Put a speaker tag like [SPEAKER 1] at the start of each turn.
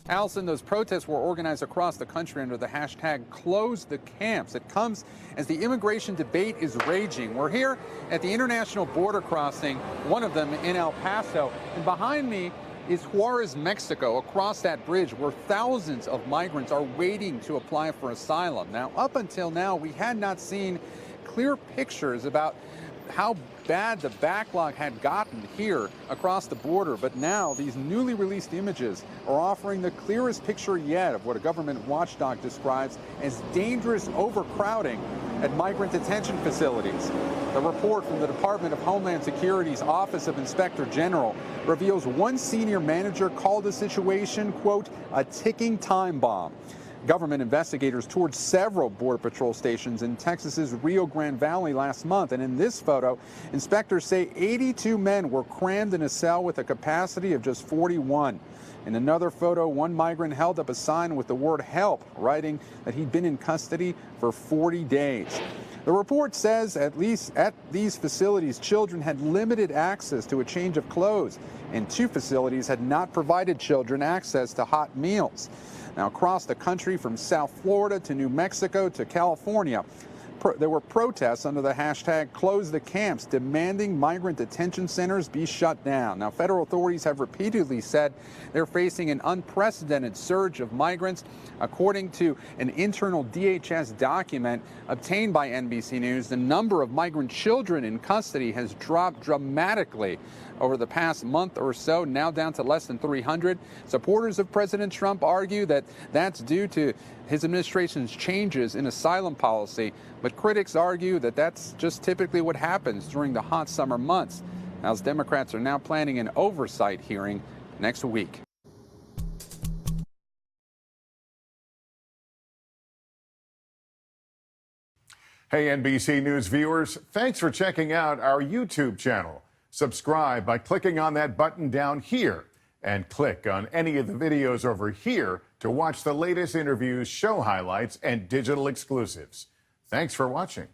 [SPEAKER 1] Allison, those protests were organized across the country under the hashtag Close the Camps. It comes as the immigration debate is raging. We're here at the international border crossing, one of them in El Paso. And behind me is Juarez, Mexico, across that bridge where thousands of migrants are waiting to apply for asylum. Now, up until now, we had not seen clear pictures about how bad the backlog had gotten here across the border, but now these newly released images are offering the clearest picture yet of what a government watchdog describes as dangerous overcrowding at migrant detention facilities. The report from the Department of Homeland Security's Office of Inspector General reveals one senior manager called the situation, quote, a ticking time bomb. Government investigators toured several Border Patrol stations in Texas's Rio Grande Valley last month. And in this photo, inspectors say 82 men were crammed in a cell with a capacity of just 41. In another photo, one migrant held up a sign with the word help, writing that he'd been in custody for 40 days. The report says at least at these facilities, children had limited access to a change of clothes, and 2 facilities had not provided children access to hot meals. Now, across the country, from South Florida to New Mexico to California, there were protests under the hashtag Close the Camps, demanding migrant detention centers be shut down. Now, federal authorities have repeatedly said they're facing an unprecedented surge of migrants. According to an internal DHS document obtained by NBC News, the number of migrant children in custody has dropped dramatically over the past month or so, now down to less than 300. Supporters of President Trump argue that that's due to his administration's changes in asylum policy, but critics argue that that's just typically what happens during the hot summer months. House Democrats are now planning an oversight hearing next week.
[SPEAKER 2] Hey, NBC News viewers, thanks for checking out our YouTube channel. Subscribe by clicking on that button down here and click on any of the videos over here to watch the latest interviews, show highlights, and digital exclusives. Thanks for watching.